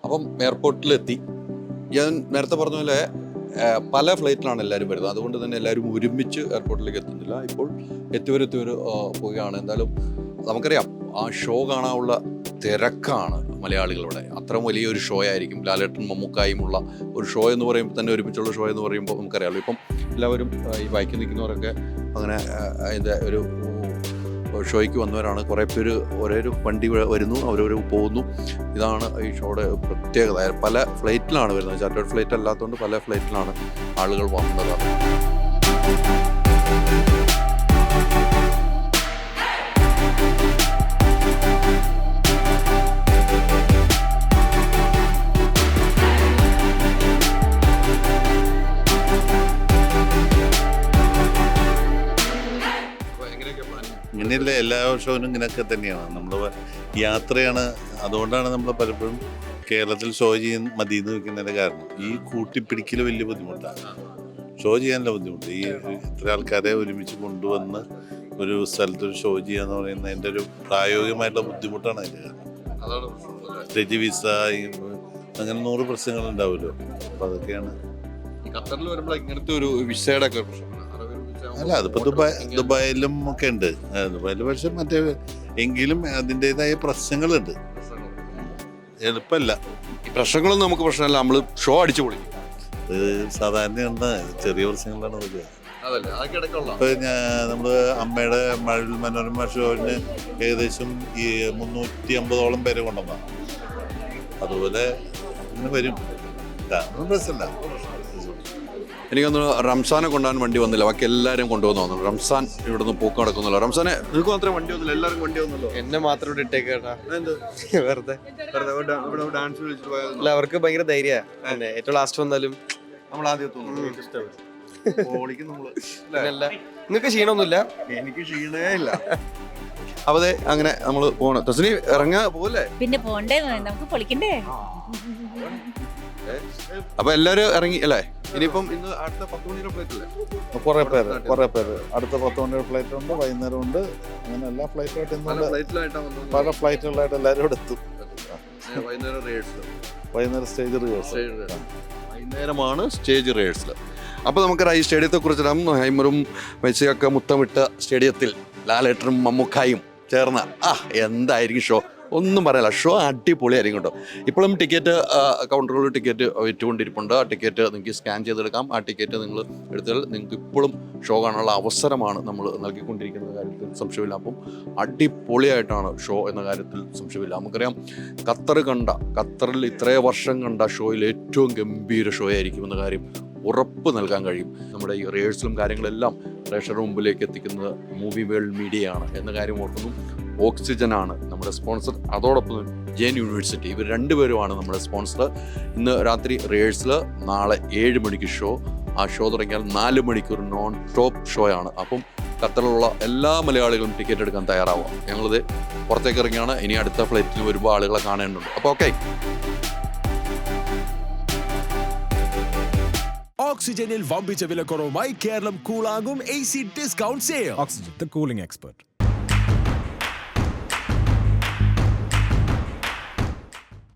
അപ്പം എയർപോർട്ടിലെത്തി. ഞാൻ നേരത്തെ പറഞ്ഞ പോലെ പല ഫ്ലൈറ്റിലാണ് എല്ലാവരും വരുന്നത്. അതുകൊണ്ട് തന്നെ എല്ലാവരും ഒരുമിച്ച് എയർപോർട്ടിലേക്ക് എത്തുന്നില്ല. ഇപ്പോൾ എത്തിവർ പോവുകയാണ്. എന്തായാലും നമുക്കറിയാം ആ ഷോ കാണാനുള്ള തിരക്കാണ് മലയാളികളുടെ. അത്ര വലിയൊരു ഷോ ആയിരിക്കും. ലാലേട്ടൻ മമ്മൂക്കായുമുള്ള ഒരു ഷോ എന്ന് പറയുമ്പോൾ തന്നെ, ഒരുമിച്ചുള്ള ഷോ എന്ന് പറയുമ്പോൾ നമുക്കറിയാമല്ലോ. ഇപ്പം എല്ലാവരും ഈ ബൈക്കിൽ നിൽക്കുന്നവരൊക്കെ അങ്ങനെ അതിൻ്റെ ഒരു ഷോയ്ക്ക് വന്നവരാണ്. കുറേ പേര് ഒരേ ഒരു വണ്ടി വരുന്നു, അവരവർ പോകുന്നു. ഇതാണ് ഈ ഷോയുടെ പ്രത്യേകത. പല ഫ്ലൈറ്റിലാണ് വരുന്നത്. ചാർട്ടേഡ് ഫ്ലൈറ്റ് അല്ലാത്തതുകൊണ്ട് പല ഫ്ലൈറ്റിലാണ് ആളുകൾ വന്നത്. ഇങ്ങനെയല്ല എല്ലാ ഷോയിനും ഇങ്ങനെയൊക്കെ തന്നെയാണ്. നമ്മൾ യാത്രയാണ്. അതുകൊണ്ടാണ് നമ്മൾ പലപ്പോഴും കേരളത്തിൽ ഷോ ചെയ്യാൻ മതി എന്ന് വെക്കുന്നതിൻ്റെ കാരണം ഈ കൂട്ടിപ്പിടിക്കൽ വലിയ ബുദ്ധിമുട്ടാണ്. ഷോ ചെയ്യാനുള്ള ബുദ്ധിമുട്ട്, ഈ ഇത്ര ആൾക്കാരെ ഒരുമിച്ച് കൊണ്ടുവന്ന് ഒരു സ്ഥലത്തൊരു ഷോ ചെയ്യാന്ന് പറയുന്നതിൻ്റെ ഒരു പ്രായോഗികമായിട്ടുള്ള ബുദ്ധിമുട്ടാണ് അതിൻ്റെ കാരണം. പ്രത്യേകിച്ച് വിസ അങ്ങനെ 100 പ്രശ്നങ്ങളുണ്ടാവുമല്ലോ. അപ്പോൾ അതൊക്കെയാണ് ഖത്തറിൽ വരുമ്പോൾ ഇങ്ങനത്തെ ഒരു വിസയുടെ ഒക്കെ പ്രശ്നം. അല്ല, അതിപ്പോൾ ദുബായിലും ഒക്കെ ഉണ്ട്. ദുബായിൽ പക്ഷെ മറ്റേ എങ്കിലും അതിൻ്റെതായ പ്രശ്നങ്ങളുണ്ട്. എളുപ്പമല്ല. ഈ പ്രശ്നങ്ങളൊന്നും നമുക്ക് പ്രശ്നമല്ല. നമ്മൾ ഷോ അടിച്ചു പൊളിക്കും. അത് സാധാരണ ചെറിയ പ്രശ്നങ്ങളാണ് അതൊക്കെ. ഇപ്പൊ നമ്മള് അമ്മയുടെ മഴവിൽ മനോരമ ഷോന് ഏകദേശം ഈ 350ഓളം പേരെ കൊണ്ടുവന്ന. അതുപോലെ ഇങ്ങനെ വരും. പ്രശ്നമില്ല. എനിക്കൊന്ന് റംസാനെ കൊണ്ടുപോകാൻ വണ്ടി വന്നില്ല. ബാക്കി എല്ലാവരും കൊണ്ടുവന്നു തോന്നുന്നു. റംസാൻ ഇവിടുന്ന് പോക്ക് നടക്കുന്നില്ല. റംസാനെ നിങ്ങൾക്ക് മാത്രമേ വണ്ടി വന്നില്ല, എല്ലാവർക്കും വണ്ടി വന്നല്ലോ. എന്നെ മാത്രം ഇവിടെ ഇട്ടേക്കാ. വെറുതെ ഡാൻസ് വിളിച്ചിട്ട് പോയാൽ അല്ല, അവർക്ക് ഭയങ്കര ധൈര്യമാണ്. ഏറ്റവും ലാസ്റ്റ് വന്നാലും നമ്മൾ ആദ്യം നിങ്ങൾക്ക് ക്ഷീണമൊന്നുമില്ല. എനിക്ക് ക്ഷീണേ ഇല്ല. അപ്പൊ അതെ, അങ്ങനെ നമ്മള് പോണം. തസ്നി ഇറങ്ങാ പോലെ പിന്നെ പോണ്ടേ, നമുക്ക് പൊളിക്കണ്ടേ. അപ്പൊ എല്ലാരും ഇറങ്ങി അല്ലേ? ഇനിയിപ്പം ഇന്ന് അടുത്ത 10 മണിയുടെ ഫ്ലൈറ്റ് അല്ലേ? കുറെ പേര് അടുത്ത 10 മണിയുടെ ഫ്ലൈറ്റ് ഉണ്ട്, വൈകുന്നേരം ഉണ്ട്. അങ്ങനെ എല്ലാ ഫ്ലൈറ്റുമായിട്ട് പല ഫ്ലൈറ്റുകളായിട്ട് എല്ലാവരും ഇവിടെ എത്തും. വൈകുന്നേരം സ്റ്റേജ് റിഹേഴ്സൽ. വൈകുന്നേരമാണ് സ്റ്റേജ് റിഹേഴ്സൽ. അപ്പോൾ നമുക്കറിയാം ഈ സ്റ്റേഡിയത്തെ കുറിച്ചിടാം. ഹൈമറും മെസ്സിയൊക്കെ മുത്തമിട്ട സ്റ്റേഡിയത്തിൽ ലാലേട്ടനും മമ്മൂക്കായും ചേർന്ന എന്തായിരിക്കും ഷോ, ഒന്നും പറയാനില്ല. ഷോ അടിപൊളിയായിരിക്കും കേട്ടോ. ഇപ്പോഴും ടിക്കറ്റ് കൗണ്ടറുകളിൽ ടിക്കറ്റ് വിറ്റുകൊണ്ടിരിപ്പുണ്ട്. ആ ടിക്കറ്റ് നിങ്ങൾക്ക് സ്കാൻ ചെയ്തെടുക്കാം. ആ ടിക്കറ്റ് നിങ്ങൾ എടുത്താൽ നിങ്ങൾക്ക് ഇപ്പോഴും ഷോ കാണാനുള്ള അവസരമാണ് നമ്മൾ നൽകിക്കൊണ്ടിരിക്കുന്ന കാര്യത്തിൽ സംശയമില്ല. അപ്പം അടിപൊളിയായിട്ടാണ് ഷോ എന്ന കാര്യത്തിൽ സംശയമില്ല. നമുക്കറിയാം ഖത്തറിൽ ഇത്രയും വർഷം കണ്ട ഷോയിൽ ഏറ്റവും ഗംഭീര ഷോ ആയിരിക്കുമെന്ന കാര്യം ഉറപ്പ് നൽകാൻ കഴിയും. നമ്മുടെ ഈ റിഹേഴ്സലും കാര്യങ്ങളെല്ലാം പ്രേക്ഷകരുടെ മുമ്പിലേക്ക് എത്തിക്കുന്നത് മൂവി വേൾഡ് മീഡിയയാണ് എന്ന കാര്യം ഓർക്കുന്നു. ഓക്സിജനാണ് നമ്മുടെ സ്പോൺസർ. അതോടൊപ്പം ജെയിൻ യൂണിവേഴ്സിറ്റി, ഇവർ രണ്ടുപേരുമാണ് നമ്മുടെ സ്പോൺസർ. ഇന്ന് രാത്രി റിഹേഴ്സൽ, നാളെ 7 മണിക്ക് ഷോ. ആ ഷോ തുടങ്ങിയാൽ 4 മണിക്കൂർ നോൺ സ്റ്റോപ്പ് ഷോ ആണ്. അപ്പം ഖത്തറിലുള്ള എല്ലാ മലയാളികളും ടിക്കറ്റ് എടുക്കാൻ തയ്യാറാവുക. ഞങ്ങളിത് പുറത്തേക്ക് ഇറങ്ങിയാണ്. ഇനി അടുത്ത ഫ്ലൈറ്റിൽ ഒരുപാട് ആളുകളെ കാണേണ്ടതുണ്ട്. അപ്പോൾ ഓക്കെ. ഓക്സിജനിൽ വമ്പിച്ച വിലക്കുറവുമായി കേരളം കൂളാകും AC discount sale. Oxygen, the cooling expert.